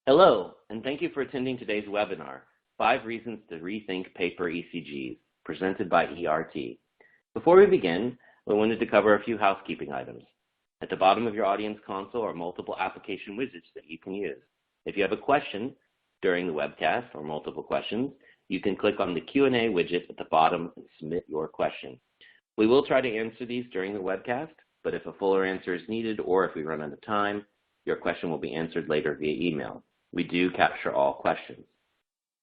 Hello, and thank you for attending today's webinar, 5 Reasons to Rethink Paper ECGs, presented by ERT. Before we begin, we wanted to cover a few housekeeping items. At the bottom of your audience console are multiple application widgets that you can use. If you have a question during the webcast or multiple questions, you can click on the Q&A widget at the bottom and submit your question. We will try to answer these during the webcast, but if a fuller answer is needed or if we run out of time, your question will be answered later via email. We do capture all questions.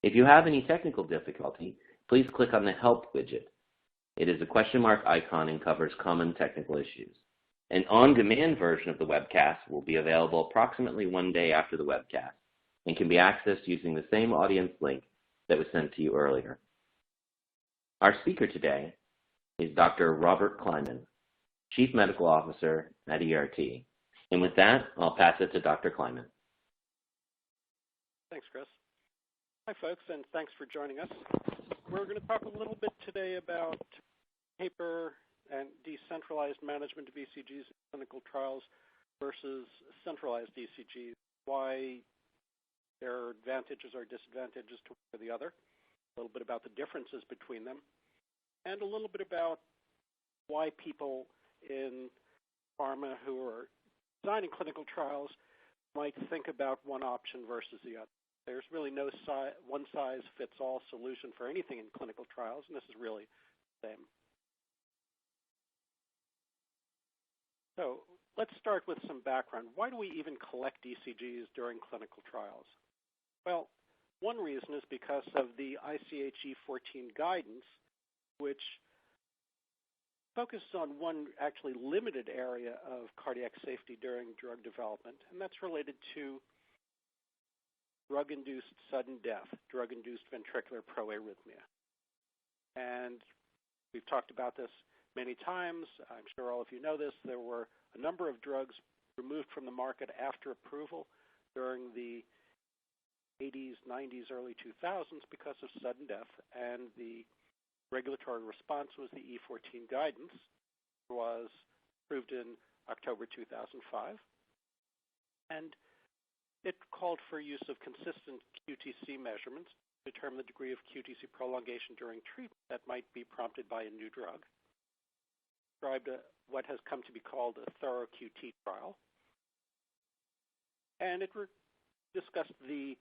If you have any technical difficulty, please click on the Help widget. It is a question mark icon and covers common technical issues. An on-demand version of the webcast will be available approximately 1 day after the webcast and can be accessed using the same audience link that was sent to you earlier. Our speaker today is Dr. Robert Kleiman, Chief Medical Officer at ERT. And with that, I'll pass it to Dr. Kleiman. Thanks, Chris. Hi, folks, and thanks for joining us. We're going to talk a little bit today about paper and decentralized management of ECGs in clinical trials versus centralized ECGs, why there are advantages or disadvantages to one or the other, a little bit about the differences between them, and a little bit about why people in pharma who are designing clinical trials might think about one option versus the other. There's really no one-size-fits-all solution for anything in clinical trials, and this is really the same. So let's start with some background. Why do we even collect ECGs during clinical trials? Well, one reason is because of the ICH E14 guidance, which focuses on one actually limited area of cardiac safety during drug development, and that's related to drug-induced sudden death, drug-induced ventricular proarrhythmia. And we've talked about this many times. I'm sure all of you know this. There were a number of drugs removed from the market after approval during the 80s, 90s, early 2000s because of sudden death, and the regulatory response was the E14 guidance. It was approved in October 2005, and it called for use of consistent QTC measurements to determine the degree of QTC prolongation during treatment that might be prompted by a new drug. Described what has come to be called a thorough QT trial, and it discussed the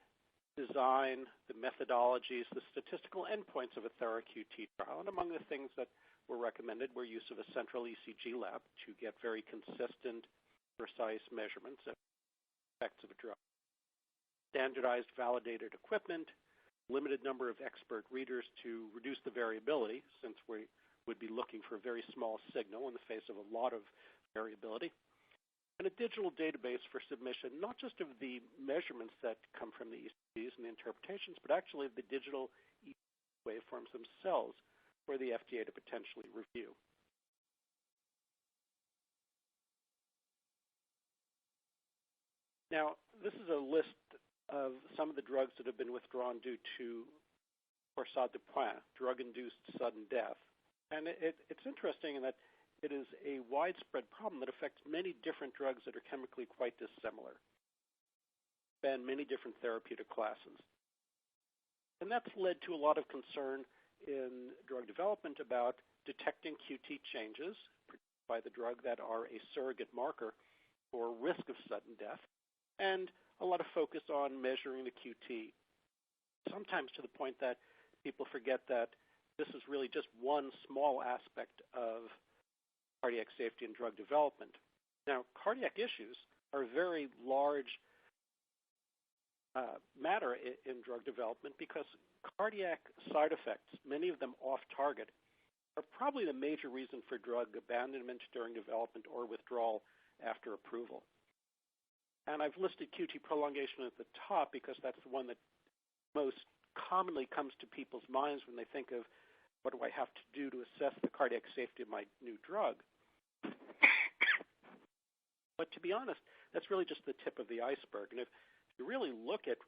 design, the methodologies, the statistical endpoints of a thorough QT trial. And among the things that were recommended were use of a central ECG lab to get very consistent, precise measurements of effects of a drug. Standardized, validated equipment, limited number of expert readers to reduce the variability, since we would be looking for a very small signal in the face of a lot of variability. And a digital database for submission, not just of the measurements that come from the ECGs and the interpretations, but actually of the digital waveforms themselves for the FDA to potentially review. Now, this is a list of some of the drugs that have been withdrawn due to forçat de point, drug-induced sudden death. And it's interesting in that it is a widespread problem that affects many different drugs that are chemically quite dissimilar, span many different therapeutic classes. And that's led to a lot of concern in drug development about detecting QT changes by the drug that are a surrogate marker for risk of sudden death, and a lot of focus on measuring the QT, sometimes to the point that people forget that this is really just one small aspect of cardiac safety and drug development. Now, cardiac issues are a very large matter in drug development because cardiac side effects, many of them off-target, are probably the major reason for drug abandonment during development or withdrawal after approval. And I've listed QT prolongation at the top because that's the one that most commonly comes to people's minds when they think of what do I have to do to assess the cardiac safety of my new drug. But to be honest, that's really just the tip of the iceberg. And if you really look at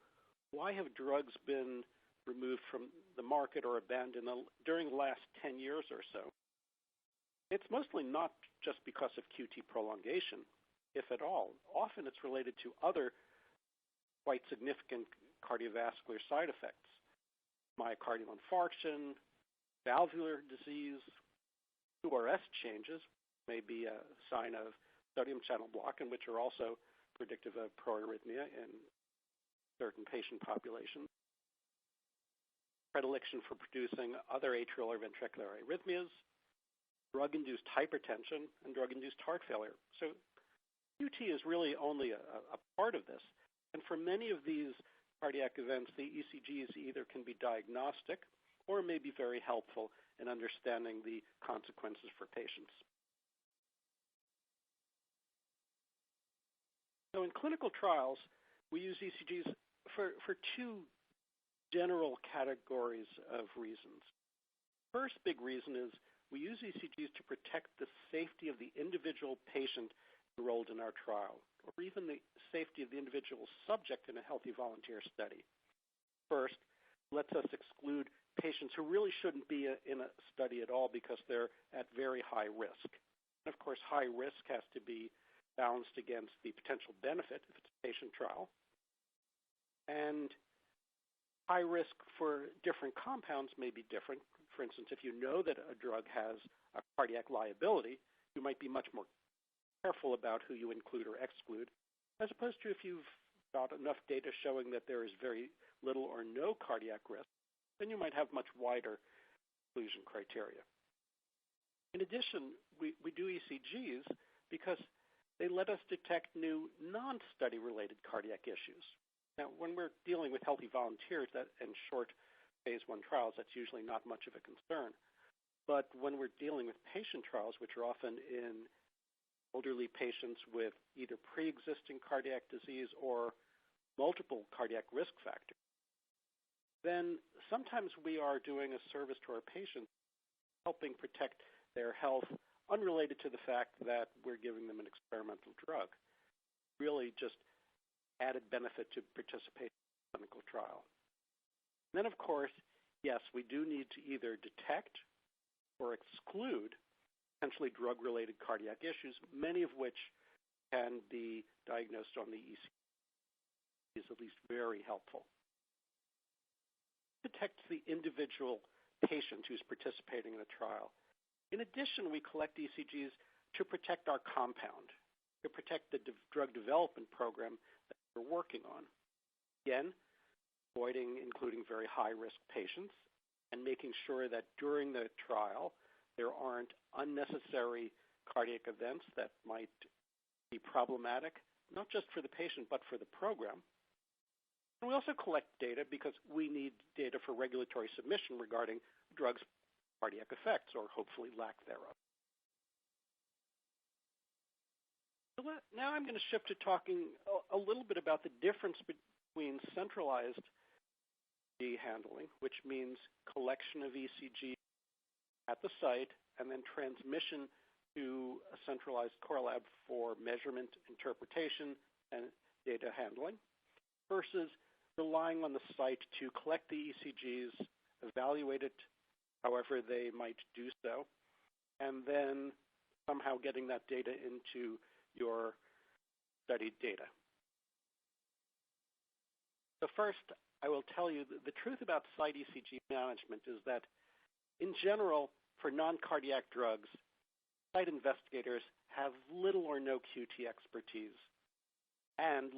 why have drugs been removed from the market or abandoned during the last 10 years or so, it's mostly not just because of QT prolongation, if at all. Often it's related to other quite significant cardiovascular side effects. Myocardial infarction, valvular disease, QRS changes may be a sign of sodium channel block, and which are also predictive of proarrhythmia in certain patient populations. Predilection for producing other atrial or ventricular arrhythmias, drug-induced hypertension, and drug-induced heart failure. So QT is really only a part of this. And for many of these cardiac events, the ECGs either can be diagnostic or may be very helpful in understanding the consequences for patients. So in clinical trials, we use ECGs for two general categories of reasons. First big reason is we use ECGs to protect the safety of the individual patient enrolled in our trial, or even the safety of the individual subject in a healthy volunteer study. First, lets us exclude patients who really shouldn't be in a study at all because they're at very high risk. And of course, high risk has to be balanced against the potential benefit if it's a patient trial. And high risk for different compounds may be different. For instance, if you know that a drug has a cardiac liability, you might be much more careful about who you include or exclude, as opposed to if you've got enough data showing that there is very little or no cardiac risk, then you might have much wider exclusion criteria. In addition, we do ECGs because they let us detect new non-study related cardiac issues. Now, when we're dealing with healthy volunteers and short phase 1 trials, that's usually not much of a concern. But when we're dealing with patient trials, which are often in elderly patients with either pre-existing cardiac disease or multiple cardiac risk factors, then sometimes we are doing a service to our patients, helping protect their health unrelated to the fact that we're giving them an experimental drug. Really just added benefit to participate in the clinical trial. And then, of course, yes, we do need to either detect or exclude potentially drug-related cardiac issues, many of which can be diagnosed on the ECG, is at least very helpful. It detects the individual patient who's participating in a trial. In addition, we collect ECGs to protect our compound, to protect the drug development program that we're working on. Again, avoiding including very high-risk patients and making sure that during the trial there aren't unnecessary cardiac events that might be problematic, not just for the patient but for the program. And we also collect data because we need data for regulatory submission regarding drugs' cardiac effects, or hopefully lack thereof. So now I'm going to shift to talking a little bit about the difference between centralized ECG handling, which means collection of ECG at the site and then transmission to a centralized core lab for measurement, interpretation, and data handling, versus relying on the site to collect the ECGs, evaluate it however they might do so, and then somehow getting that data into your studied data. So first, I will tell you the truth about site ECG management is that, in general, for non-cardiac drugs, site investigators have little or no QT expertise and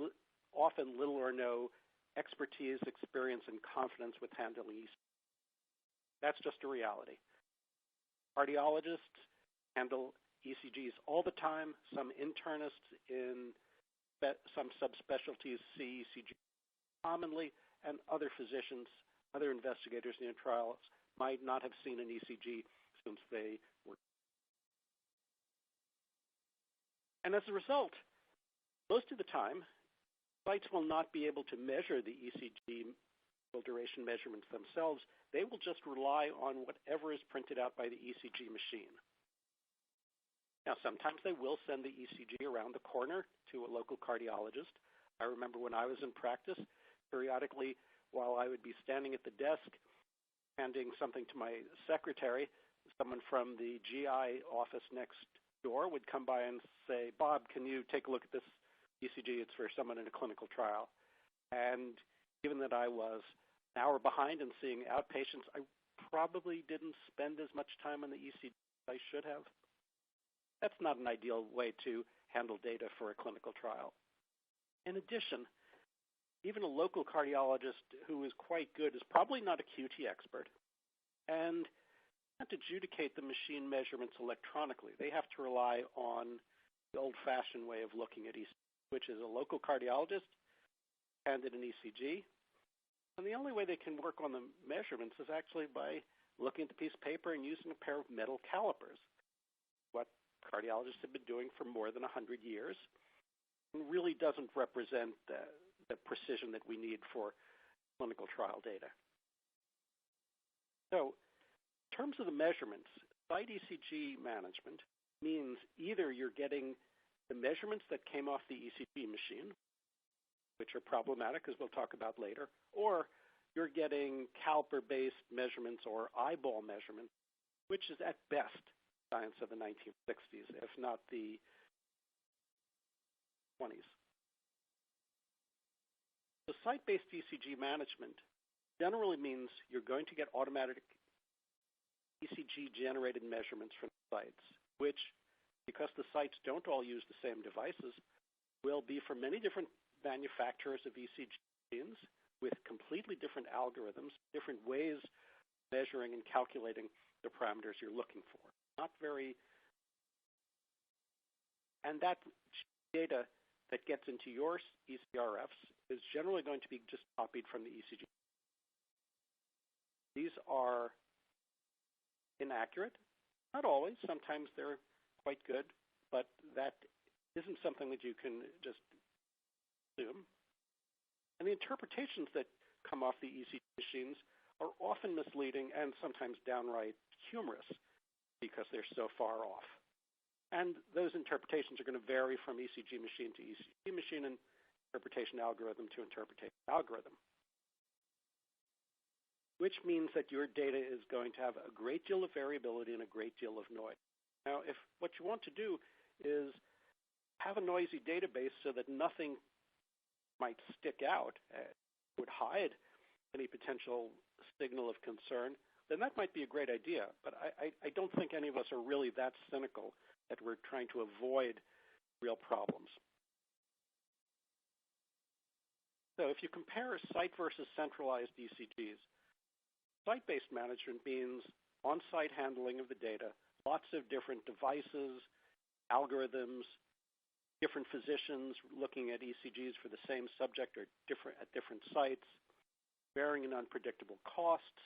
often little or no expertise, experience, and confidence with handling ECGs. That's just a reality. Cardiologists handle ECGs all the time. Some internists in some subspecialties see ECGs commonly, and other physicians, other investigators in the trials might not have seen an ECG since they were. And as a result, most of the time, sites will not be able to measure the ECG duration measurements themselves. They will just rely on whatever is printed out by the ECG machine. Now, sometimes they will send the ECG around the corner to a local cardiologist. I remember when I was in practice, periodically, while I would be standing at the desk handing something to my secretary, someone from the GI office next door would come by and say, "Bob, can you take a look at this ECG? It's for someone in a clinical trial." And given that I was an hour behind in seeing outpatients, I probably didn't spend as much time on the ECG as I should have. That's not an ideal way to handle data for a clinical trial. In addition, even a local cardiologist who is quite good is probably not a QT expert and can't adjudicate the machine measurements electronically. They have to rely on the old-fashioned way of looking at ECG, which is a local cardiologist handed an ECG, and the only way they can work on the measurements is actually by looking at the piece of paper and using a pair of metal calipers, what cardiologists have been doing for more than 100 years, and really doesn't represent the precision that we need for clinical trial data. So, in terms of the measurements, site ECG management means either you're getting the measurements that came off the ECG machine, which are problematic, as we'll talk about later, or you're getting caliper-based measurements or eyeball measurements, which is at best science of the 1960s, if not the 20s. So site-based ECG management generally means you're going to get automatic ECG-generated measurements from sites, which, because the sites don't all use the same devices, will be from many different manufacturers of ECG machines with completely different algorithms, different ways of measuring and calculating the parameters you're looking for. And that data that gets into your ECRFs is generally going to be just copied from the ECG. These are inaccurate, not always. Sometimes they're quite good, but that isn't something that you can just assume. And the interpretations that come off the ECG machines are often misleading and sometimes downright humorous because they're so far off. And those interpretations are going to vary from ECG machine to ECG machine and interpretation algorithm to interpretation algorithm, which means that your data is going to have a great deal of variability and a great deal of noise. Now, if what you want to do is have a noisy database so that nothing might stick out, would hide any potential signal of concern, then that might be a great idea. But I don't think any of us are really that cynical that we're trying to avoid real problems. So if you compare site versus centralized ECGs, site-based management means on-site handling of the data, lots of different devices, algorithms, different physicians looking at ECGs for the same subject or at different sites, varying and unpredictable costs.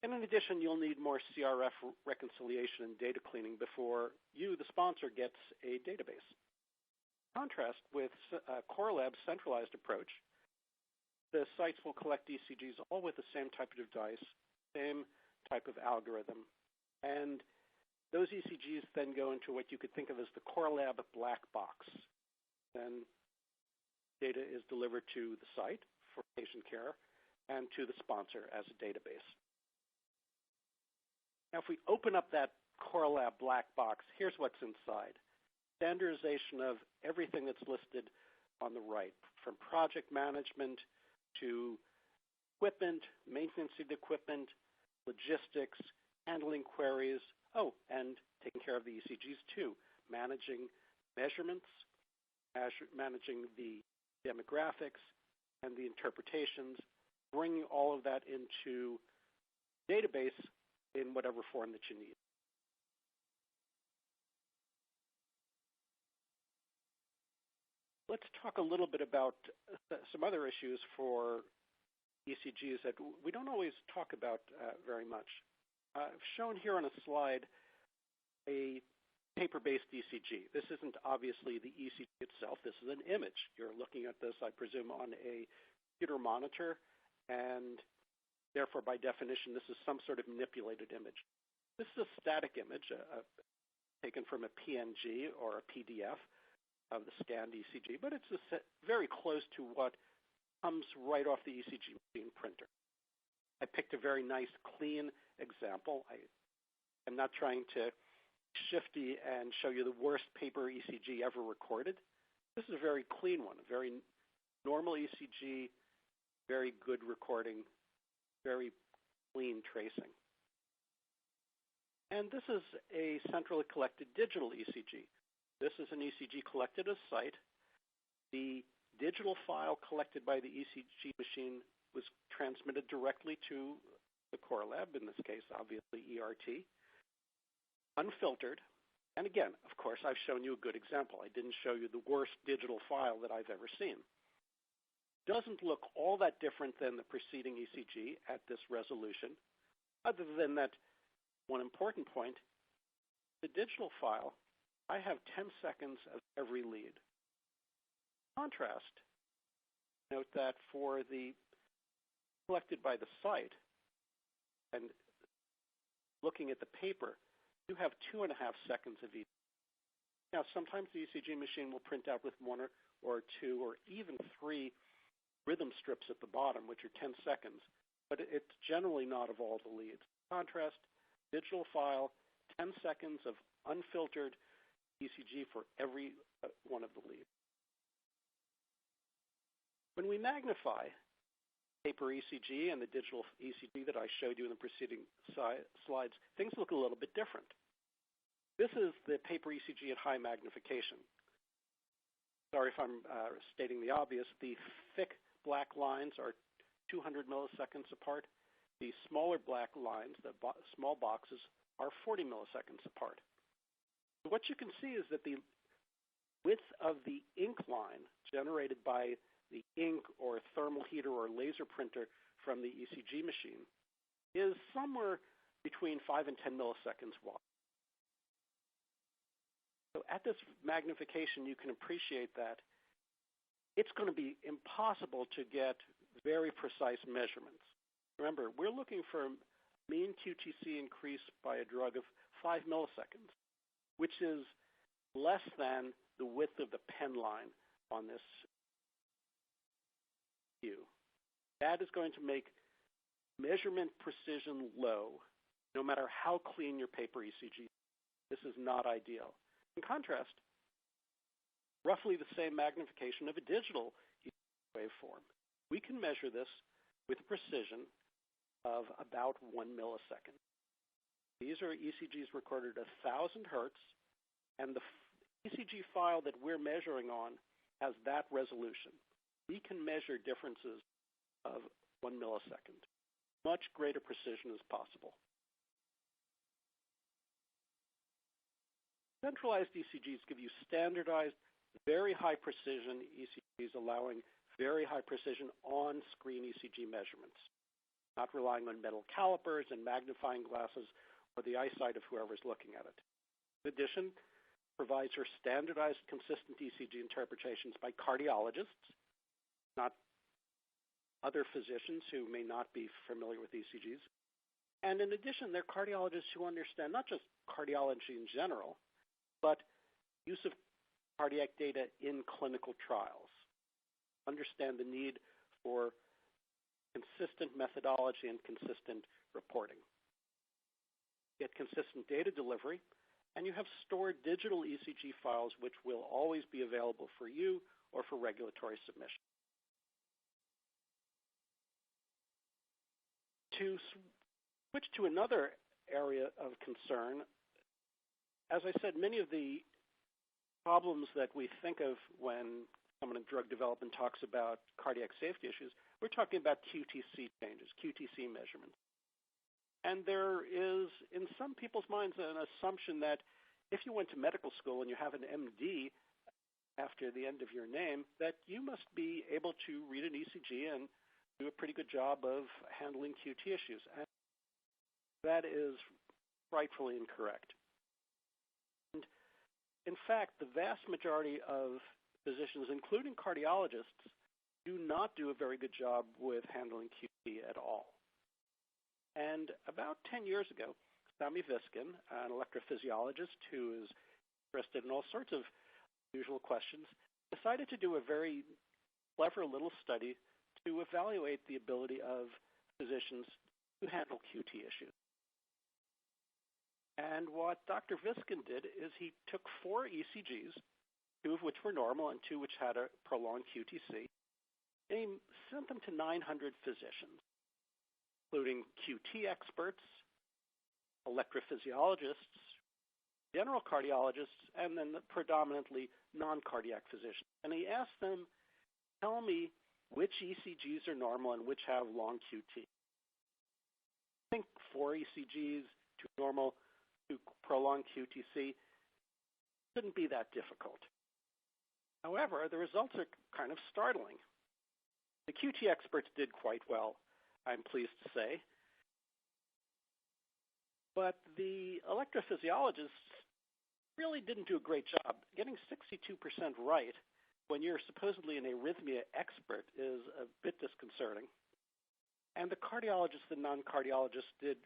And in addition, you'll need more CRF reconciliation and data cleaning before you, the sponsor, gets a database. In contrast with Core Lab's centralized approach, the sites will collect ECGs all with the same type of device, same type of algorithm, and those ECGs then go into what you could think of as the Core Lab black box. Then data is delivered to the site for patient care and to the sponsor as a database. Now, if we open up that Core Lab black box, here's what's inside. Standardization of everything that's listed on the right, from project management to equipment, maintenance of the equipment, logistics, handling queries, and taking care of the ECGs too, managing measurements, managing the demographics and the interpretations, bringing all of that into database in whatever form that you need. Let's talk a little bit about some other issues for ECGs that we don't always talk about very much. I've shown here on a slide a paper-based ECG. This isn't obviously the ECG itself. This is an image. You're looking at this, I presume, on a computer monitor, and therefore, by definition, this is some sort of manipulated image. This is a static image taken from a PNG or a PDF of the scanned ECG, but it's very close to what comes right off the ECG machine printer. I picked a very nice, clean example. I am not trying to shifty and show you the worst paper ECG ever recorded. This is a very clean one, a very Normal ECG, very good recording, very clean tracing. And this is a centrally collected digital ECG. This is an ECG collected at a site. The digital file collected by the ECG machine was transmitted directly to the core lab, in this case, obviously ERT, unfiltered. And again, of course, I've shown you a good example. I didn't show you the worst digital file that I've ever seen. Doesn't look all that different than the preceding ECG at this resolution, other than that one important point, the digital file, I have 10 seconds of every lead. Contrast, note that for the collected by the site and looking at the paper, you have 2.5 seconds of each. Now, sometimes the ECG machine will print out with 1 or 2 or even 3 rhythm strips at the bottom, which are 10 seconds, but it's generally not of all the leads. Contrast, digital file, 10 seconds of unfiltered ECG for every one of the leads. When we magnify paper ECG and the digital ECG that I showed you in the preceding slides, things look a little bit different. This is the paper ECG at high magnification. Sorry if I'm stating the obvious. The thick black lines are 200 milliseconds apart. The smaller black lines, the small boxes, are 40 milliseconds apart. What you can see is that the width of the ink line generated by the ink or thermal heater or laser printer from the ECG machine is somewhere between 5 and 10 milliseconds wide. So at this magnification, you can appreciate that it's going to be impossible to get very precise measurements. Remember, we're looking for a mean QTC increase by a drug of 5 milliseconds, which is less than the width of the pen line on this view. That is going to make measurement precision low, no matter how clean your paper ECG is. This is not ideal. In contrast, roughly the same magnification of a digital waveform. We can measure this with precision of about 1 millisecond. These are ECGs recorded at 1,000 hertz, and the ECG file that we're measuring on has that resolution. We can measure differences of 1 millisecond. Much greater precision is possible. Centralized ECGs give you standardized, very high precision ECGs, allowing very high precision on-screen ECG measurements, not relying on metal calipers and magnifying glasses or the eyesight of whoever's looking at it. In addition, provides for standardized, consistent ECG interpretations by cardiologists, not other physicians who may not be familiar with ECGs. And in addition, they're cardiologists who understand not just cardiology in general, but use of cardiac data in clinical trials, understand the need for consistent methodology and consistent reporting. Get consistent data delivery, and you have stored digital ECG files which will always be available for you or for regulatory submission. To switch to another area of concern, as I said, many of the problems that we think of when someone in drug development talks about cardiac safety issues, we're talking about QTC changes, QTC measurements. And there is, in some people's minds, an assumption that if you went to medical school and you have an MD after the end of your name, that you must be able to read an ECG and do a pretty good job of handling QT issues. And that is rightfully incorrect. And in fact, the vast majority of physicians, including cardiologists, do not do a very good job with handling QT at all. And about 10 years ago, Sami Viskin, an electrophysiologist who is interested in all sorts of unusual questions, decided to do a very clever little study to evaluate the ability of physicians to handle QT issues. And what Dr. Viskin did is he took 4 ECGs, 2 of which were normal and 2 which had a prolonged QTC, They sent them to 900 physicians, including QT experts, electrophysiologists, general cardiologists, and then the predominantly non-cardiac physicians. And he asked them, tell me which ECGs are normal and which have long QT. I think 4 ECGs, 2 normal, 2 prolonged QTC shouldn't be that difficult. However, the results are kind of startling. The QT experts did quite well, I'm pleased to say. But the electrophysiologists really didn't do a great job. Getting 62% right when you're supposedly an arrhythmia expert is a bit disconcerting. And the cardiologists and non-cardiologists did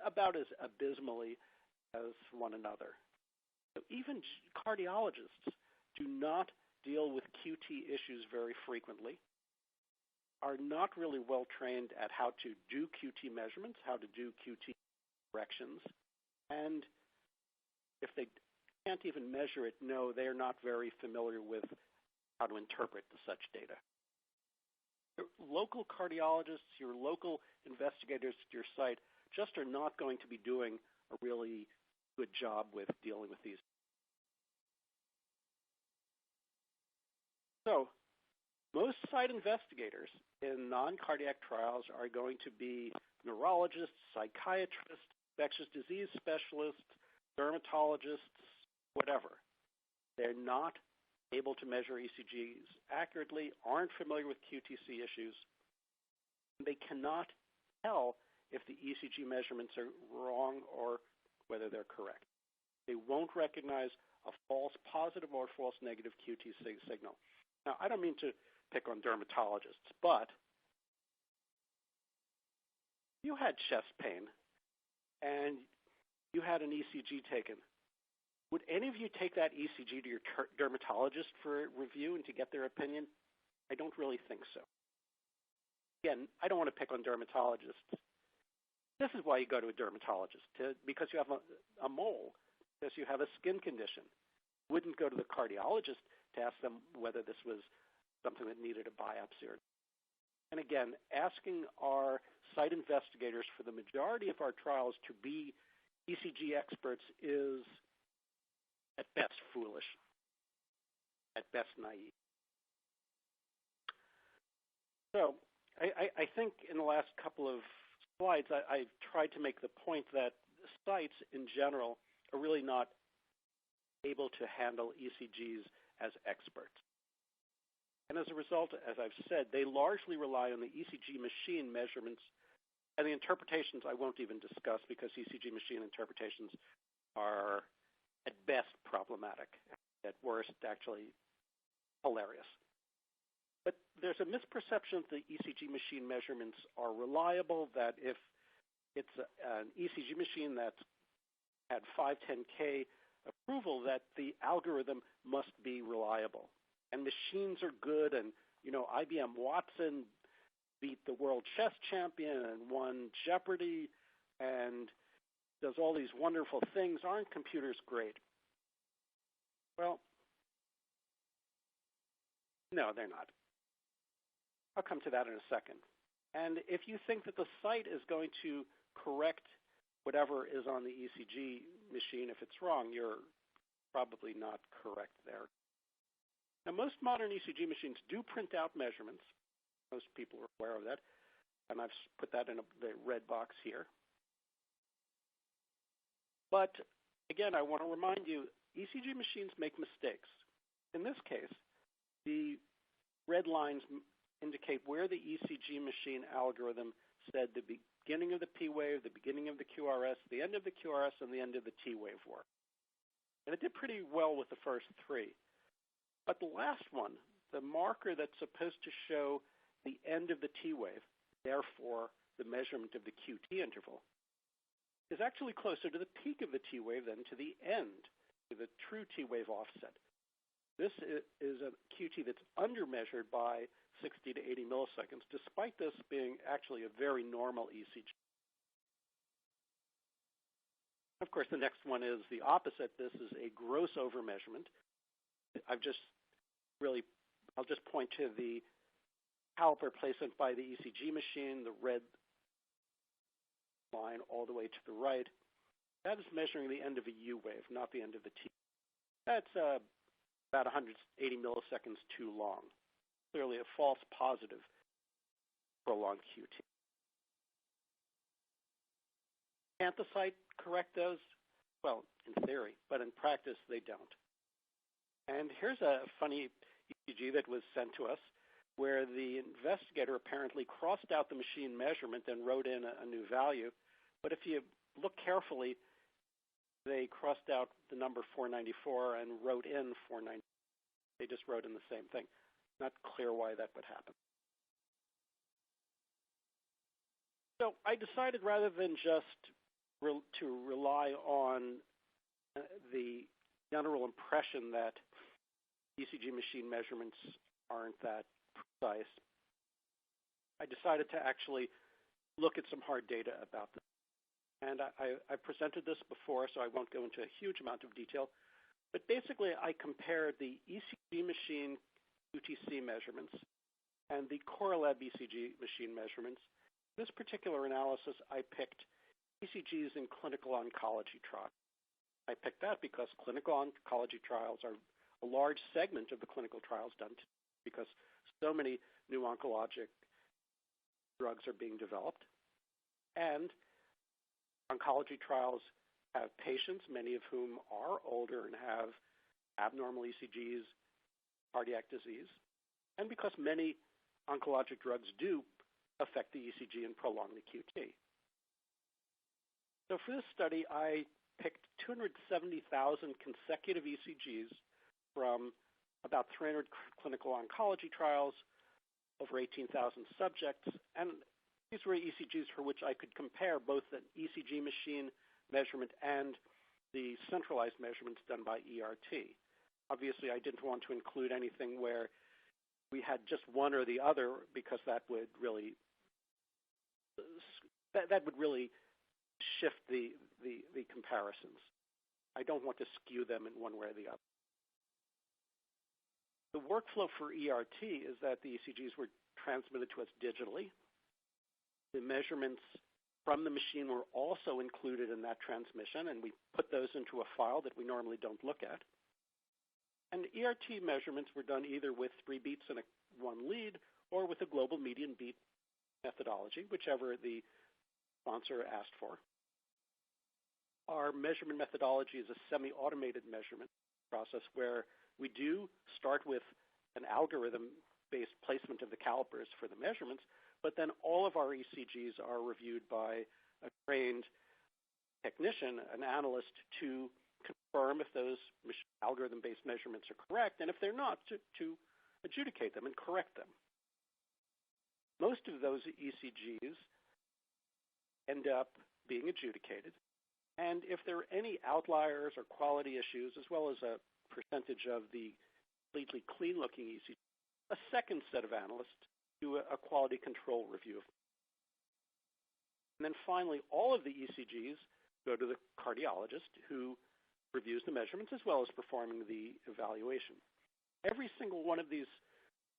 about as abysmally as one another. So even cardiologists do not deal with QT issues very frequently, are not really well trained at how to do QT measurements, how to do QT corrections, and if they can't even measure it, no, they're not very familiar with how to interpret such data. Your local cardiologists, your local investigators at your site just are not going to be doing a really good job with dealing with these. So, most site investigators in non-cardiac trials are going to be neurologists, psychiatrists, infectious disease specialists, dermatologists, whatever. They're not able to measure ECGs accurately, aren't familiar with QTC issues. They cannot tell if the ECG measurements are wrong or whether they're correct. They won't recognize a false positive or false negative QTC signal. Now, I don't mean to pick on dermatologists, but you had chest pain and you had an ECG taken. Would any of you take that ECG to your dermatologist for review and to get their opinion? I don't really think so. Again, I don't want to pick on dermatologists. This is why you go to a dermatologist, because you have a mole, because you have a skin condition. You wouldn't go to the cardiologist to ask them whether this was something that needed a biopsy. And again, asking our site investigators for the majority of our trials to be ECG experts is at best foolish, at best naive. So I think in the last couple of slides, I've tried to make the point that sites in general are really not able to handle ECGs as experts. And as a result, as I've said, they largely rely on the ECG machine measurements, and the interpretations I won't even discuss because ECG machine interpretations are at best problematic, at worst actually hilarious. But there's a misperception that the ECG machine measurements are reliable, that if it's an ECG machine that's had 510K approval, that the algorithm must be reliable. And machines are good, and IBM Watson beat the world chess champion and won Jeopardy and does all these wonderful things. Aren't computers great? Well, no, they're not. I'll come to that in a second. And if you think that the site is going to correct whatever is on the ECG machine if it's wrong, you're probably not correct there. Now, most modern ECG machines do print out measurements. Most people are aware of that. And I've put that in the red box here. But again, I want to remind you, ECG machines make mistakes. In this case, the red lines indicate where the ECG machine algorithm said the beginning of the P wave, the beginning of the QRS, the end of the QRS, and the end of the T wave work. And it did pretty well with the first 3. But the last one, the marker that's supposed to show the end of the T wave, therefore the measurement of the QT interval, is actually closer to the peak of the T wave than to the end, to the true T wave offset. This is a QT that's undermeasured by 60 to 80 milliseconds, despite this being actually a very normal ECG. Of course, the next one is the opposite. This is a gross overmeasurement. I'll just point to the caliper placement by the ECG machine, the red line all the way to the right, that is measuring the end of a U wave, not the end of the T. That's about 180 milliseconds too long. Clearly a false positive prolonged QT. Can't the site correct those? Well, in theory, but in practice they don't. And here's a funny ECG that was sent to us where the investigator apparently crossed out the machine measurement and wrote in a new value. But if you look carefully, they crossed out the number 494 and wrote in 490. They just wrote in the same thing. Not clear why that would happen. So I decided rather than just to rely on the general impression that ECG machine measurements aren't that precise, I decided to actually look at some hard data about this. And I presented this before, so I won't go into a huge amount of detail. But basically, I compared the ECG machine QTC measurements and the Corelab ECG machine measurements. In this particular analysis, I picked ECGs in clinical oncology trials. I picked that because clinical oncology trials are a large segment of the clinical trials done because so many new oncologic drugs are being developed. And oncology trials have patients, many of whom are older and have abnormal ECGs, cardiac disease, and because many oncologic drugs do affect the ECG and prolong the QT. So for this study, I picked 270,000 consecutive ECGs from about 300 clinical oncology trials, over 18,000 subjects, and these were ECGs for which I could compare both the ECG machine measurement and the centralized measurements done by ERT. Obviously, I didn't want to include anything where we had just one or the other because that would really shift the comparisons. I don't want to skew them in one way or the other. The workflow for ERT is that the ECGs were transmitted to us digitally. The measurements from the machine were also included in that transmission, and we put those into a file that we normally don't look at. And ERT measurements were done either with 3 beats and one lead or with a global median beat methodology, whichever the sponsor asked for. Our measurement methodology is a semi-automated measurement process where we do start with an algorithm-based placement of the calipers for the measurements, but then all of our ECGs are reviewed by a trained technician, an analyst, to confirm if those algorithm-based measurements are correct, and if they're not, to adjudicate them and correct them. Most of those ECGs end up being adjudicated, and if there are any outliers or quality issues, as well as a percentage of the completely clean-looking ECG, a second set of analysts do a quality control review. And then finally, all of the ECGs go to the cardiologist who reviews the measurements as well as performing the evaluation. Every single one of these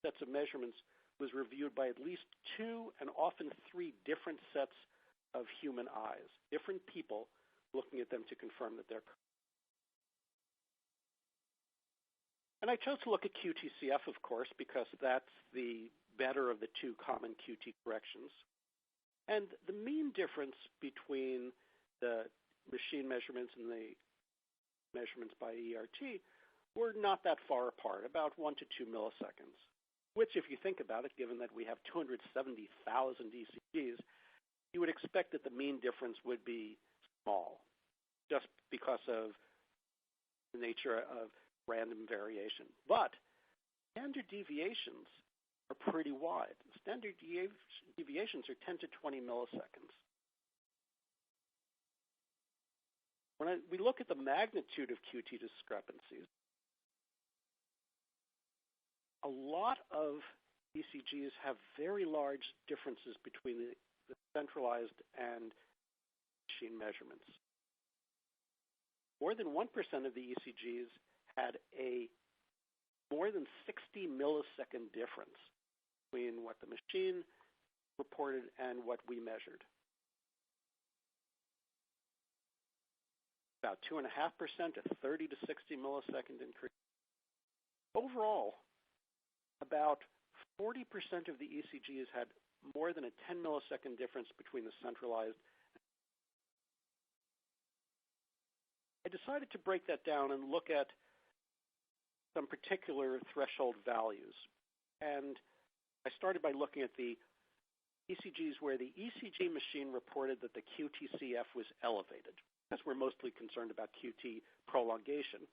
sets of measurements was reviewed by at least 2 and often 3 different sets of human eyes, different people looking at them to confirm that they're correct. And I chose to look at QTCF, of course, because that's the better of the 2 common QT corrections. And the mean difference between the machine measurements and the measurements by ERT were not that far apart, about 1 to 2 milliseconds, which, if you think about it, given that we have 270,000 ECGs, you would expect that the mean difference would be small, just because of the nature of random variation. But standard deviations are pretty wide. Standard deviations are 10 to 20 milliseconds. When we look at the magnitude of QT discrepancies, a lot of ECGs have very large differences between the centralized and machine measurements. More than 1% of the ECGs had a more than 60 millisecond difference between what the machine reported and what we measured. About 2.5%, a 30 to 60 millisecond increase. Overall, about 40% of the ECGs had more than a 10 millisecond difference between the centralized. I decided to break that down and look at some particular threshold values. And I started by looking at the ECGs where the ECG machine reported that the QTCF was elevated, because we're mostly concerned about QT prolongation.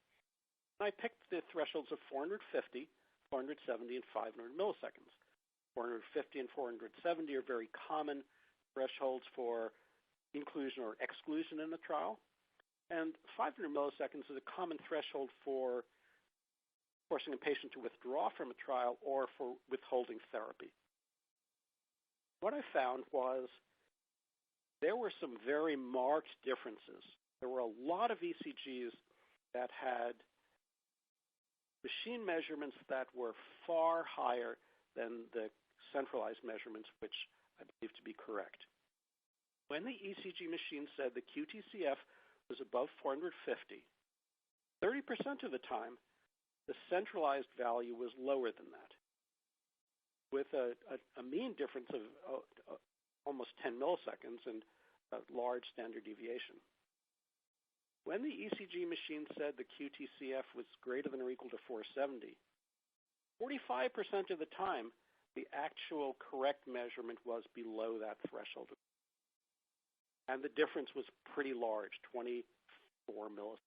And I picked the thresholds of 450, 470, and 500 milliseconds. 450 and 470 are very common thresholds for inclusion or exclusion in the trial. And 500 milliseconds is a common threshold for forcing a patient to withdraw from a trial or for withholding therapy. What I found was there were some very marked differences. There were a lot of ECGs that had machine measurements that were far higher than the centralized measurements, which I believe to be correct. When the ECG machine said the QTCF was above 450, 30% of the time, the centralized value was lower than that, with a mean difference of almost 10 milliseconds and a large standard deviation. When the ECG machine said the QTCF was greater than or equal to 470, 45% of the time, the actual correct measurement was below that threshold. And the difference was pretty large, 24 milliseconds.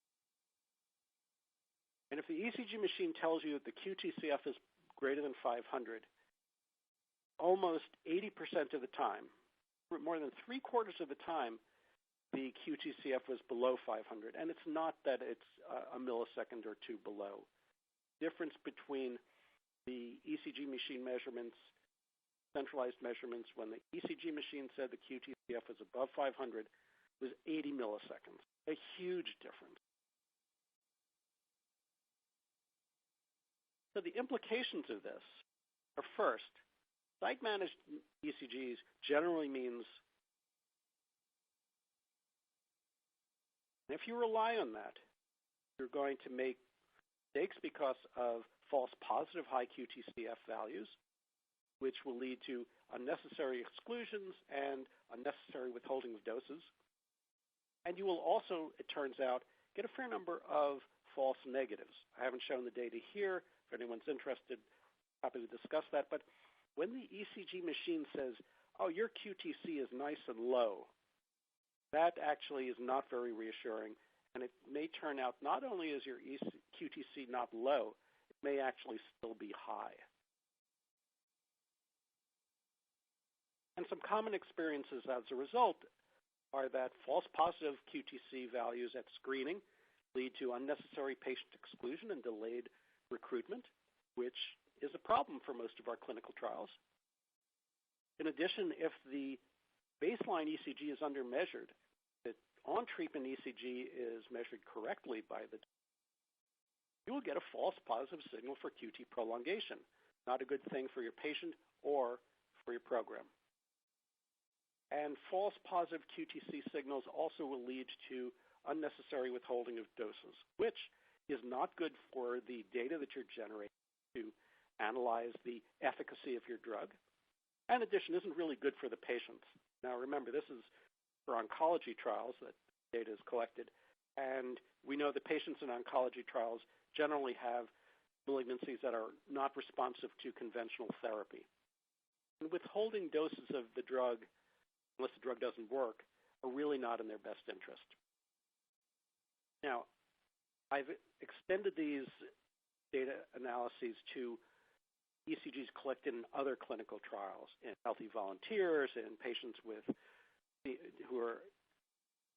And if the ECG machine tells you that the QTCF is greater than 500, almost 80% of the time, more than 3/4 of the time, the QTCF was below 500. And it's not that it's a millisecond or two below. Difference between the ECG machine measurements, centralized measurements, when the ECG machine said the QTCF was above 500, was 80 milliseconds, a huge difference. So the implications of this are, first, psych-managed ECGs generally means, if you rely on that, you're going to make mistakes because of false positive high QTCF values, which will lead to unnecessary exclusions and unnecessary withholding of doses. And you will also, it turns out, get a fair number of false negatives. I haven't shown the data here. If anyone's interested, happy to discuss that. But when the ECG machine says, oh, your QTC is nice and low, that actually is not very reassuring. And it may turn out not only is your QTC not low, it may actually still be high. And some common experiences as a result are that false positive QTC values at screening lead to unnecessary patient exclusion and delayed recruitment, which is a problem for most of our clinical trials. In addition, if the baseline ECG is undermeasured, the on-treatment ECG is measured correctly by the you will get a false positive signal for QT prolongation. Not a good thing for your patient or for your program. And false positive QTC signals also will lead to unnecessary withholding of doses, which is not good for the data that you're generating to analyze the efficacy of your drug. And in addition, isn't really good for the patients. Now remember, this is for oncology trials that data is collected, and we know the patients in oncology trials generally have malignancies that are not responsive to conventional therapy. And withholding doses of the drug, unless the drug doesn't work, are really not in their best interest. Now, I've extended these data analyses to ECGs collected in other clinical trials, in healthy volunteers, in patients who are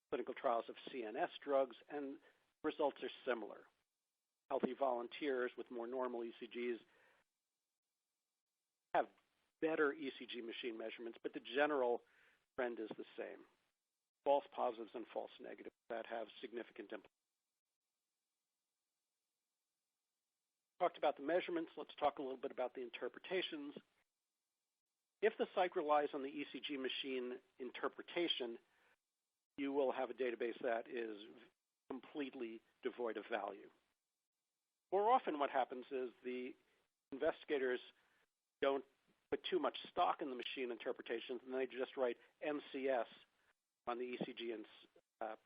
clinical trials of CNS drugs, and results are similar. Healthy volunteers with more normal ECGs have better ECG machine measurements, but the general trend is the same. False positives and false negatives that have significant implications. Talked about the measurements. Let's talk a little bit about the interpretations. If the psych relies on the ECG machine interpretation, you will have a database that is completely devoid of value. More often what happens is the investigators don't put too much stock in the machine interpretations, and they just write MCS on the ECG and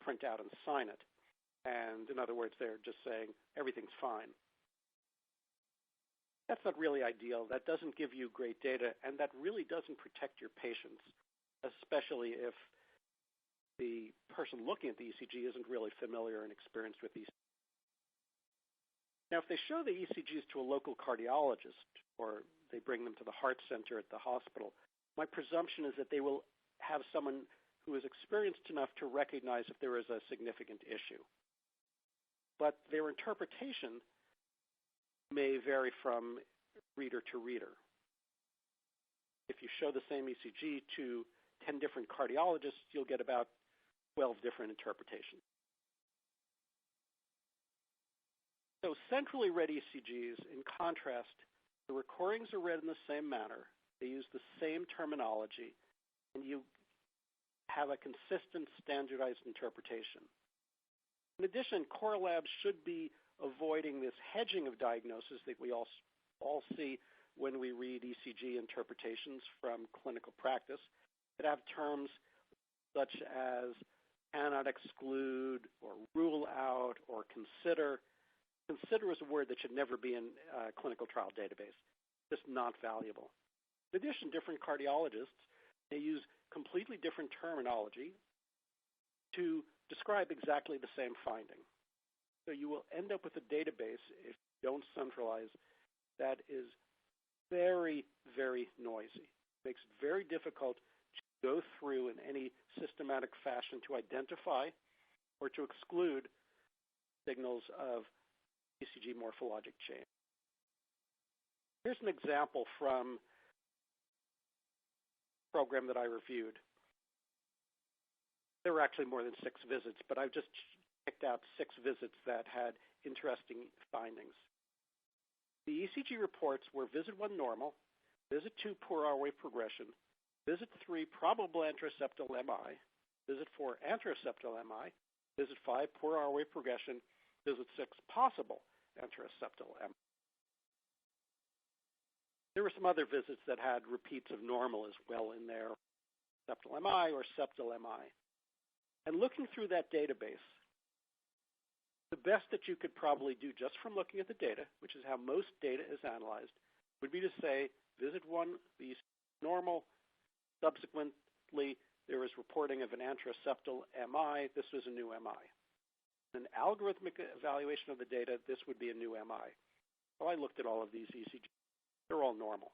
print out and sign it. And in other words, they're just saying everything's fine. That's not really ideal. That doesn't give you great data, and that really doesn't protect your patients, especially if the person looking at the ECG isn't really familiar and experienced with these. Now, if they show the ECGs to a local cardiologist or they bring them to the heart center at the hospital, my presumption is that they will have someone who is experienced enough to recognize if there is a significant issue. But their interpretation may vary from reader to reader. If you show the same ECG to 10 different cardiologists, you'll get about 12 different interpretations. So centrally read ECGs, in contrast, the recordings are read in the same manner, they use the same terminology, and you have a consistent standardized interpretation. In addition, core labs should be avoiding this hedging of diagnosis that we all see when we read ECG interpretations from clinical practice that have terms such as cannot exclude or rule out or consider. Consider is a word that should never be in a clinical trial database. Just not valuable. In addition, different cardiologists may use completely different terminology to describe exactly the same finding. So you will end up with a database, if you don't centralize, that is very, very noisy. It makes it very difficult to go through in any systematic fashion to identify or to exclude signals of ECG morphologic change. Here's an example from a program that I reviewed. There were actually more than 6 visits, but I've just picked out 6 visits that had interesting findings. The ECG reports were visit 1 normal, visit 2 poor ROA progression, visit 3 probable anteroseptal MI, visit 4 anteroseptal MI, visit 5 poor ROA progression, visit 6 possible anteroseptal MI. There were some other visits that had repeats of normal as well in there, septal MI or septal MI. And looking through that database, the best that you could probably do just from looking at the data, which is how most data is analyzed, would be to say, visit 1, the normal, subsequently there was reporting of an anteroseptal MI, this was a new MI. An algorithmic evaluation of the data, this would be a new MI. So I looked at all of these ECGs. They're all normal.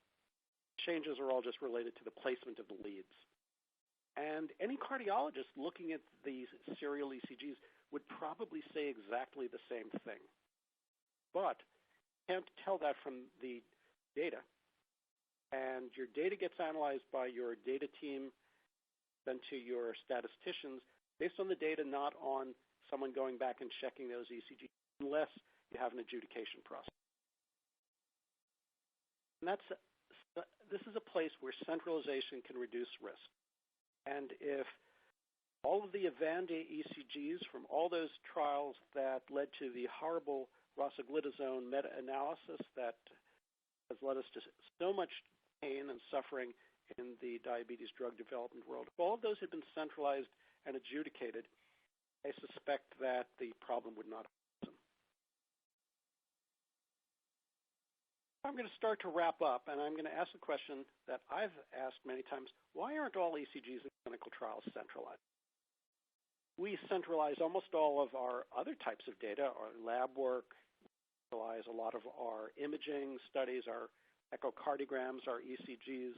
Changes are all just related to the placement of the leads. And any cardiologist looking at these serial ECGs would probably say exactly the same thing. But you can't tell that from the data. And your data gets analyzed by your data team, sent to your statisticians, based on the data, not on someone going back and checking those ECGs, unless you have an adjudication process. And this is a place where centralization can reduce risk. And if all of the Evandia ECGs from all those trials that led to the horrible rosiglitazone meta-analysis that has led us to so much pain and suffering in the diabetes drug development world, if all of those had been centralized and adjudicated, I suspect that the problem would not have arisen. I'm going to start to wrap up, and I'm going to ask a question that I've asked many times. Why aren't all ECGs in clinical trials centralized? We centralize almost all of our other types of data, our lab work, we centralize a lot of our imaging studies, our echocardiograms, our ECGs,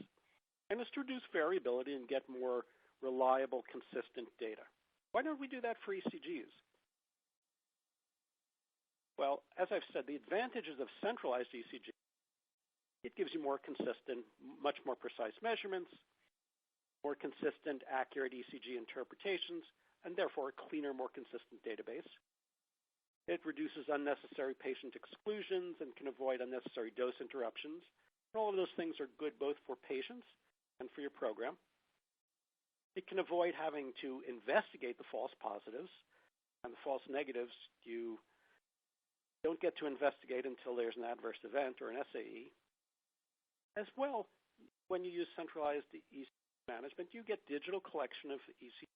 and it's to reduce variability and get more reliable, consistent data. Why don't we do that for ECGs? Well, as I've said, the advantages of centralized ECG, it gives you more consistent, much more precise measurements, more consistent, accurate ECG interpretations, and therefore a cleaner, more consistent database. It reduces unnecessary patient exclusions and can avoid unnecessary dose interruptions. And all of those things are good both for patients and for your program. It can avoid having to investigate the false positives and the false negatives. You don't get to investigate until there's an adverse event or an SAE. As well, when you use centralized ECG management, you get digital collection of ECG,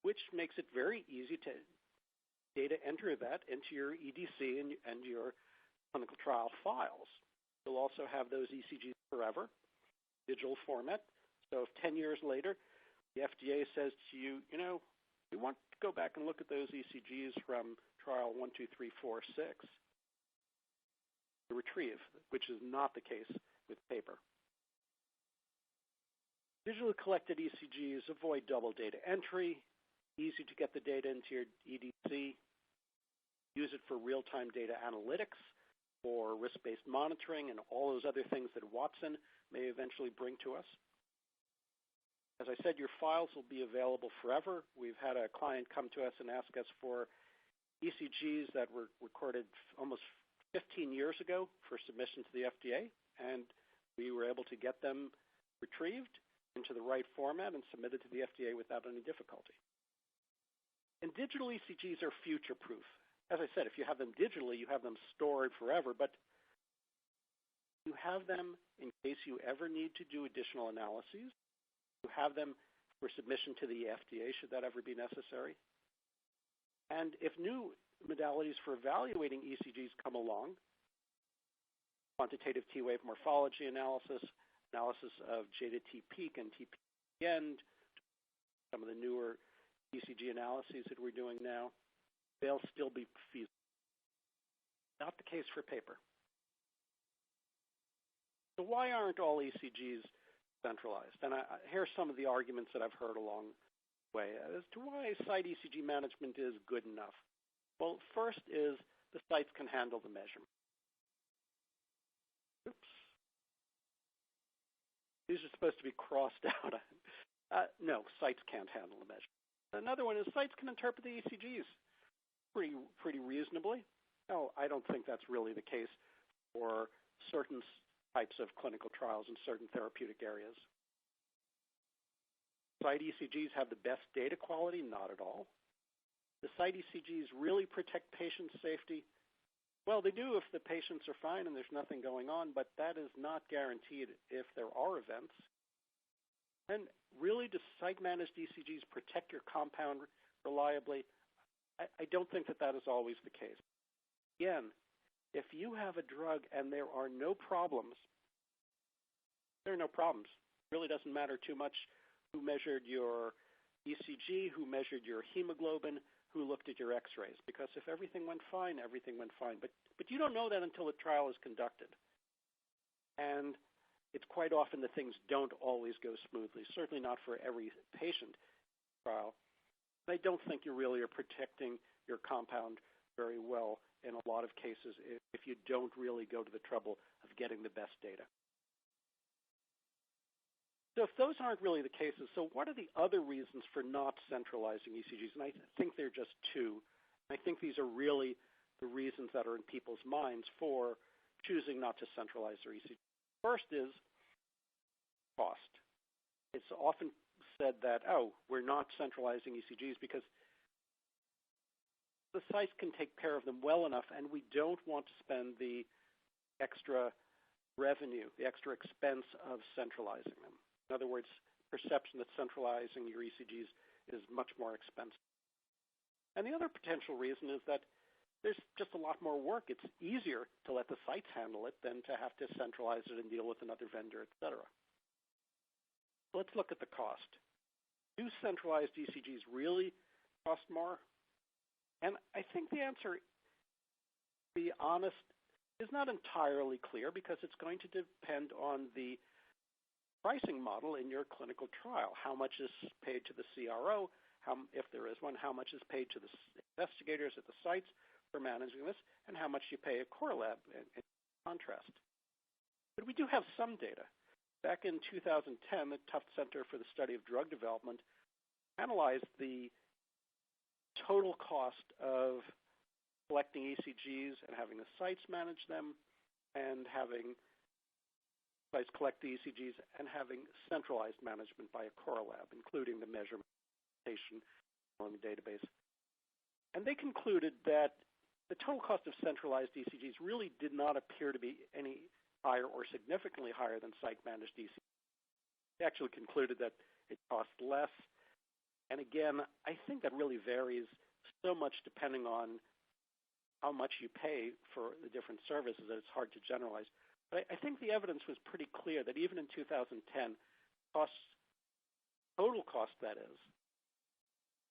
which makes it very easy to data enter that into your EDC and your clinical trial files. You'll also have those ECGs forever, digital format. So if 10 years later, the FDA says to you, we want to go back and look at those ECGs from trial 1, 2, 3, 4, 6, to retrieve, which is not the case with paper. Digitally collected ECGs avoid double data entry, easy to get the data into your EDC, use it for real-time data analytics, for risk-based monitoring, and all those other things that Watson may eventually bring to us. As I said, your files will be available forever. We've had a client come to us and ask us for ECGs that were recorded almost 15 years ago for submission to the FDA, and we were able to get them retrieved into the right format and submitted to the FDA without any difficulty. And digital ECGs are future-proof. As I said, if you have them digitally, you have them stored forever, but you have them in case you ever need to do additional analyses. You have them for submission to the FDA, should that ever be necessary. And if new modalities for evaluating ECGs come along, quantitative T-wave morphology analysis of J-to-T peak and T-peak end, some of the newer ECG analyses that we're doing now, they'll still be feasible. Not the case for paper. So why aren't all ECGs centralized? And here's some of the arguments that I've heard along the way as to why site ECG management is good enough. Well, first is the sites can handle the measurement. Oops. These are supposed to be crossed out. No, sites can't handle the measurement. Another one is sites can interpret the ECGs pretty reasonably. No, I don't think that's really the case for certain types of clinical trials in certain therapeutic areas. Site ECGs have the best data quality? Not at all. The site ECGs really protect patient safety? Well, they do if the patients are fine and there's nothing going on, but that is not guaranteed if there are events. And really, do site-managed ECGs protect your compound reliably? I don't think that is always the case. Again, if you have a drug and there are no problems, there are no problems. It really doesn't matter too much who measured your ECG, who measured your hemoglobin, who looked at your x-rays. Because if everything went fine, everything went fine. But you don't know that until the trial is conducted. And it's quite often that things don't always go smoothly, certainly not for every patient trial. I don't think you really are protecting your compound very well in a lot of cases if you don't really go to the trouble of getting the best data. So if those aren't really the cases, so what are the other reasons for not centralizing ECGs? And I think there are just two. I think these are really the reasons that are in people's minds for choosing not to centralize their ECGs. First is cost. It's often said that, we're not centralizing ECGs because the sites can take care of them well enough, and we don't want to spend the extra revenue, the extra expense of centralizing them. In other words, perception that centralizing your ECGs is much more expensive. And the other potential reason is that there's just a lot more work. It's easier to let the sites handle it than to have to centralize it and deal with another vendor, et cetera. Let's look at the cost. Do centralized ECGs really cost more? And I think the answer, to be honest, is not entirely clear because it's going to depend on the pricing model in your clinical trial. How much is paid to the CRO? If there is one, how much is paid to the investigators at the sites for managing this, and how much you pay a core lab in contrast. But we do have some data. Back in 2010, the Tufts Center for the Study of Drug Development analyzed the total cost of collecting ECGs and having the sites manage them and having collect the ECGs and having centralized management by a core lab, including the measurement in the database. And they concluded that the total cost of centralized ECGs really did not appear to be any higher or significantly higher than site-managed ECGs. They actually concluded that it cost less. And again, I think that really varies so much depending on how much you pay for the different services that it's hard to generalize. But I think the evidence was pretty clear that even in 2010, total cost, that is,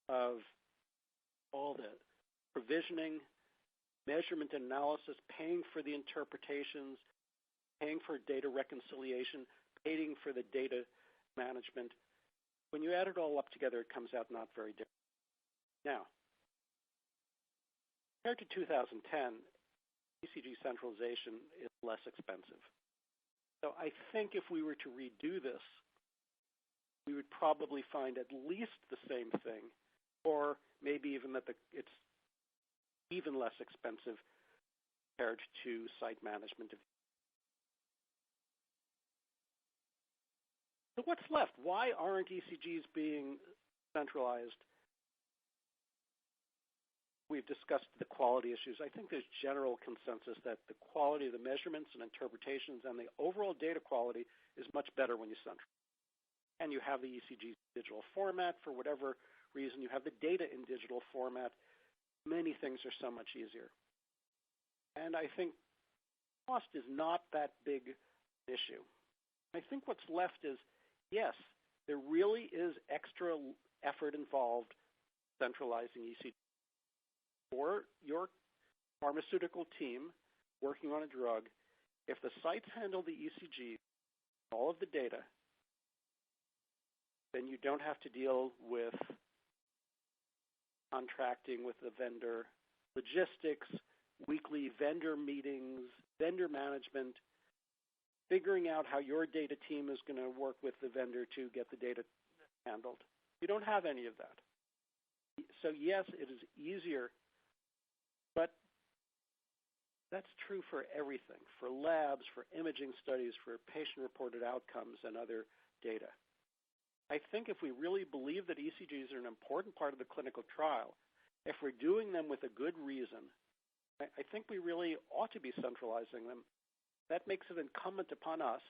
of all the provisioning, measurement and analysis, paying for the interpretations, paying for data reconciliation, paying for the data management. When you add it all up together, it comes out not very different. Now, compared to 2010, ECG centralization is less expensive. So I think if we were to redo this, we would probably find at least the same thing, or maybe even that it's even less expensive compared to site management. So what's left? Why aren't ECGs being centralized? We've discussed the quality issues. I think there's general consensus that the quality of the measurements and interpretations and the overall data quality is much better when you centralize. And you have the ECG digital format. For whatever reason, you have the data in digital format. Many things are so much easier. And I think cost is not that big an issue. I think what's left is, yes, there really is extra effort involved centralizing ECG. For your pharmaceutical team working on a drug, if the sites handle the ECG, all of the data, then you don't have to deal with contracting with the vendor, logistics, weekly vendor meetings, vendor management, figuring out how your data team is going to work with the vendor to get the data handled. You don't have any of that. So yes, it is easier, but that's true for everything, for labs, for imaging studies, for patient-reported outcomes and other data. I think if we really believe that ECGs are an important part of the clinical trial, if we're doing them with a good reason, I think we really ought to be centralizing them. That makes it incumbent upon us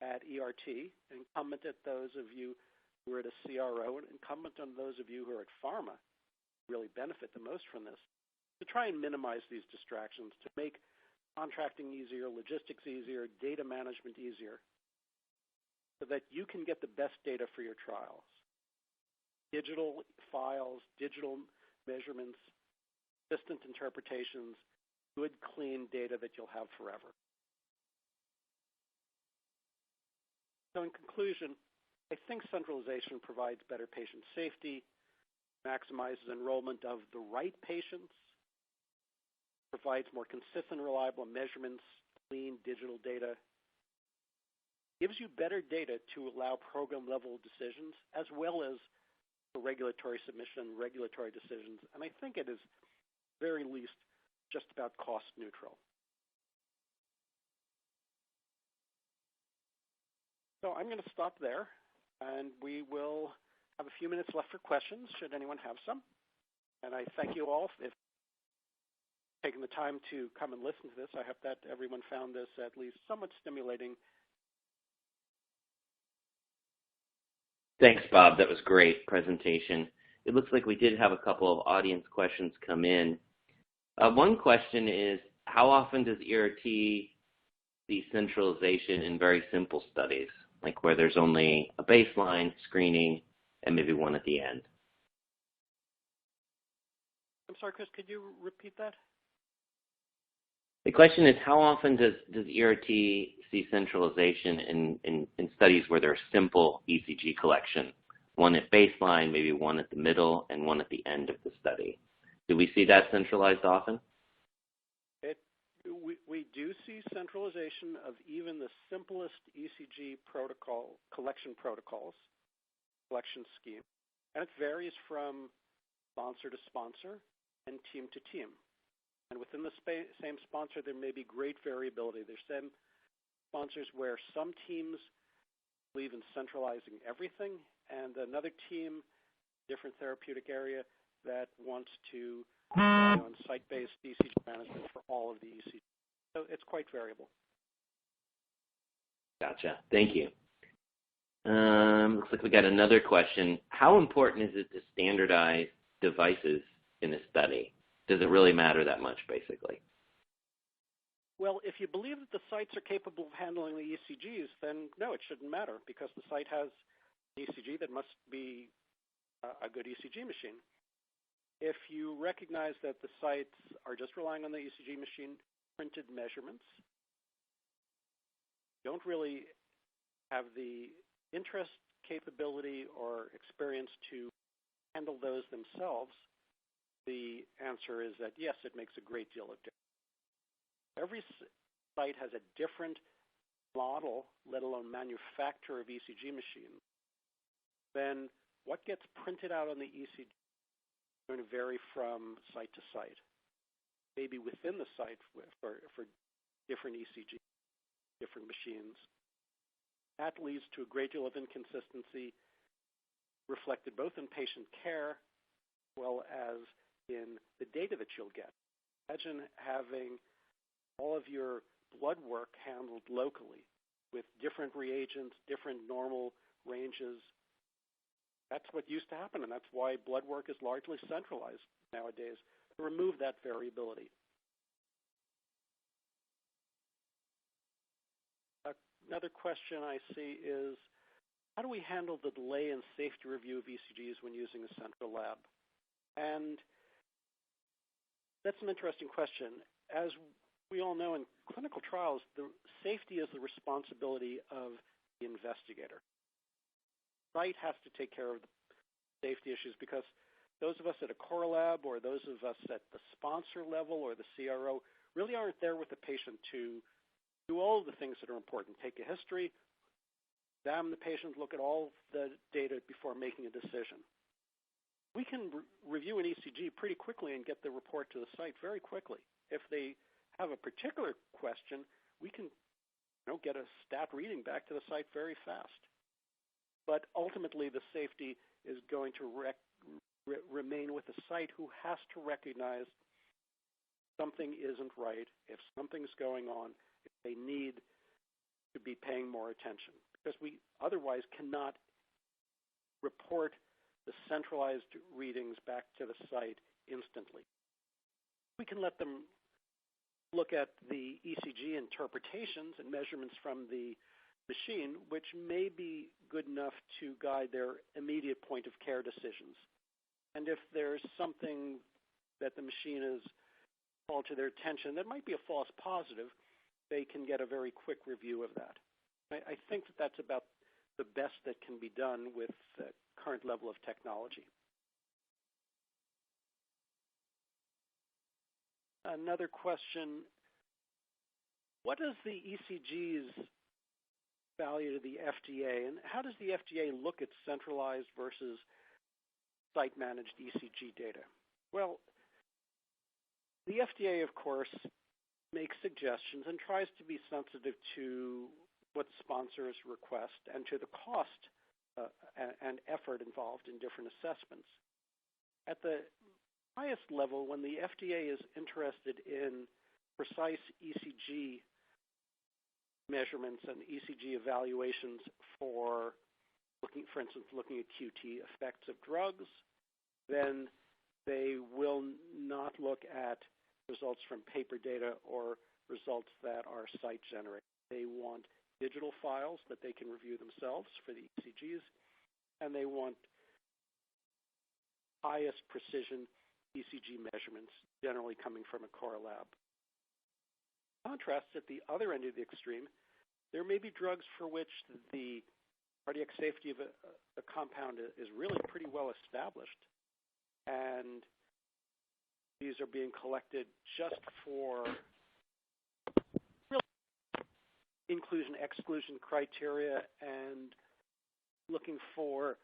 at ERT, incumbent at those of you who are at a CRO, and incumbent on those of you who are at pharma who really benefit the most from this, to try and minimize these distractions, to make contracting easier, logistics easier, data management easier, so that you can get the best data for your trials. Digital files, digital measurements, consistent interpretations, good, clean data that you'll have forever. So in conclusion, I think centralization provides better patient safety, maximizes enrollment of the right patients, provides more consistent, reliable measurements, clean digital data, gives you better data to allow program-level decisions, as well as for regulatory submission, regulatory decisions. And I think it is, at the very least, just about cost neutral. So I'm going to stop there, and we will have a few minutes left for questions, should anyone have some. And I thank you all for taking the time to come and listen to this. I hope that everyone found this at least somewhat stimulating. Thanks, Bob. That was a great presentation. It looks like we did have a couple of audience questions come in. One question is, how often does ERT see centralization in very simple studies, like where there's only a baseline, screening, and maybe one at the end? I'm sorry, Chris, could you repeat that? The question is, how often does ERT see centralization in studies where there's simple ECG collection, one at baseline, maybe one at the middle, and one at the end of the study? Do we see that centralized often? We do see centralization of even the simplest ECG protocol, collection protocols, collection scheme. And it varies from sponsor to sponsor and team to team. And within the same sponsor, there may be great variability. There's some sponsors where some teams believe in centralizing everything, and another team, different therapeutic area, that wants to rely on site-based ECG management for all of the ECGs. So it's quite variable. Gotcha. Thank you. Looks like we got another question. How important is it to standardize devices in a study? Does it really matter that much, basically? Well, if you believe that the sites are capable of handling the ECGs, then no, it shouldn't matter, because the site has an ECG that must be a good ECG machine. If you recognize that the sites are just relying on the ECG machine printed measurements, don't really have the interest, capability, or experience to handle those themselves, the answer is that yes, it makes a great deal of difference. Every site has a different model, let alone manufacturer of ECG machines. Then what gets printed out on the ECG is going to vary from site to site. Maybe within the site for different ECG, different machines. That leads to a great deal of inconsistency reflected both in patient care as well as in the data that you'll get. Imagine having all of your blood work handled locally with different reagents, different normal ranges. That's what used to happen, and that's why blood work is largely centralized nowadays, to remove that variability. Another question I see is, how do we handle the delay in safety review of ECGs when using a central lab? And that's an interesting question. As we all know, in clinical trials, the safety is the responsibility of the investigator. The site has to take care of the safety issues, because those of us at a core lab or those of us at the sponsor level or the CRO really aren't there with the patient to do all of the things that are important. Take a history, examine the patient, look at all the data before making a decision. We can review an ECG pretty quickly and get the report to the site very quickly. If they have a particular question, we can get a stat reading back to the site very fast. But ultimately, the safety is going to remain with the site, who has to recognize something isn't right, if something's going on, if they need to be paying more attention, because we otherwise cannot report the centralized readings back to the site instantly. We can let them look at the ECG interpretations and measurements from the machine, which may be good enough to guide their immediate point of care decisions. And if there's something that the machine is called to their attention that might be a false positive, they can get a very quick review of that. I think that that's about the best that can be done with the current level of technology. Another question, what is the ECG's value to the FDA, and how does the FDA look at centralized versus site-managed ECG data? Well, the FDA, of course, makes suggestions and tries to be sensitive to what sponsors request and to the cost and effort involved in different assessments. At the highest level, when the FDA is interested in precise ECG measurements and ECG evaluations for instance, looking at QT effects of drugs, then they will not look at results from paper data or results that are site-generated. They want digital files that they can review themselves for the ECGs, and they want highest precision ECG measurements, generally coming from a core lab. In contrast, at the other end of the extreme, there may be drugs for which the cardiac safety of a compound is really pretty well established, and these are being collected just for inclusion-exclusion criteria and looking for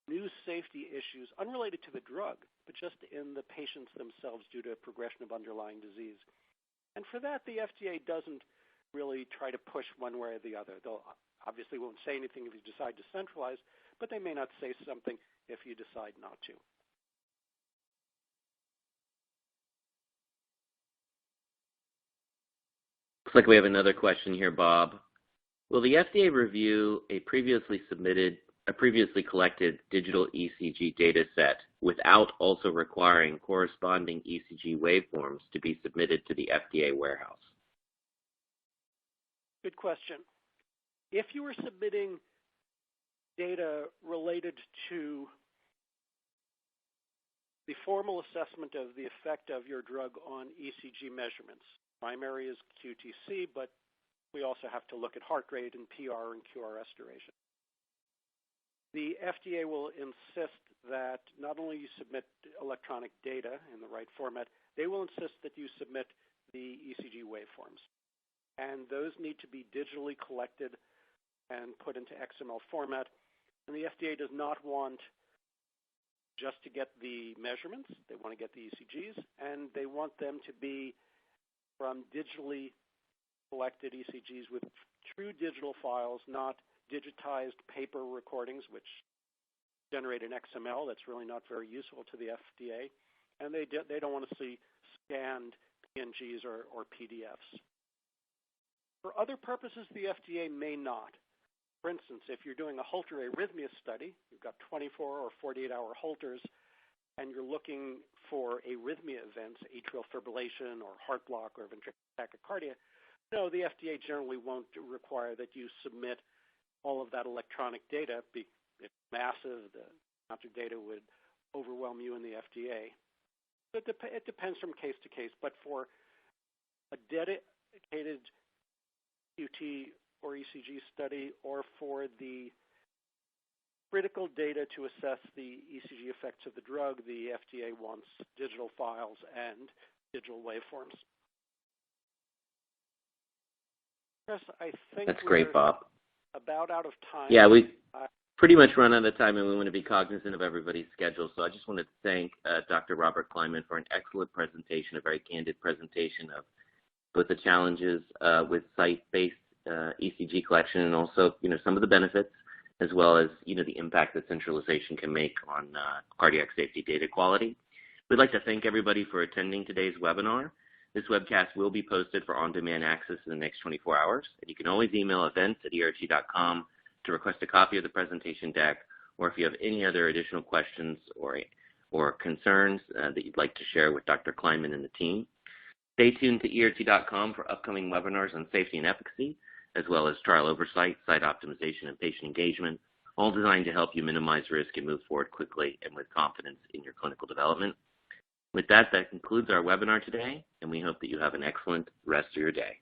new safety issues unrelated to the drug, but just in the patients themselves due to progression of underlying disease. And for that, the FDA doesn't really try to push one way or the other. They'll obviously won't say anything if you decide to centralize, but they may not say something if you decide not to. Looks like we have another question here, Bob. Will the FDA review a previously collected digital ECG data set without also requiring corresponding ECG waveforms to be submitted to the FDA warehouse? Good question. If you were submitting data related to the formal assessment of the effect of your drug on ECG measurements, primary is QTC, but we also have to look at heart rate and PR and QRS duration. The FDA will insist that not only you submit electronic data in the right format, they will insist that you submit the ECG waveforms. And those need to be digitally collected and put into XML format. And the FDA does not want just to get the measurements. They want to get the ECGs, and they want them to be from digitally collected ECGs with true digital files, not digitized paper recordings, which generate an XML that's really not very useful to the FDA. And they don't want to see scanned PNGs or PDFs. For other purposes, the FDA may not. For instance, if you're doing a Holter arrhythmia study, you've got 24 or 48-hour Holters, and you're looking for arrhythmia events, atrial fibrillation or heart block or ventricular tachycardia, no, the FDA generally won't require that you submit all of that electronic data. It's massive. The amount of data would overwhelm you and the FDA. It depends from case to case, but for a dedicated QT or ECG study, or for the critical data to assess the ECG effects of the drug, the FDA wants digital files and digital waveforms. Chris, I think that's great, Bob. About out of time. Yeah, we pretty much run out of time, and we want to be cognizant of everybody's schedule. So I just wanted to thank Dr. Robert Kleinman for an excellent presentation, a very candid presentation of both the challenges with site-based ECG collection and also, some of the benefits, as well as, the impact that centralization can make on cardiac safety data quality. We'd like to thank everybody for attending today's webinar. This webcast will be posted for on-demand access in the next 24 hours. And you can always email events@ert.com to request a copy of the presentation deck, or if you have any other additional questions or concerns that you'd like to share with Dr. Kleinman and the team. Stay tuned to ERT.com for upcoming webinars on safety and efficacy, as well as trial oversight, site optimization, and patient engagement, all designed to help you minimize risk and move forward quickly and with confidence in your clinical development. With that concludes our webinar today, and we hope that you have an excellent rest of your day.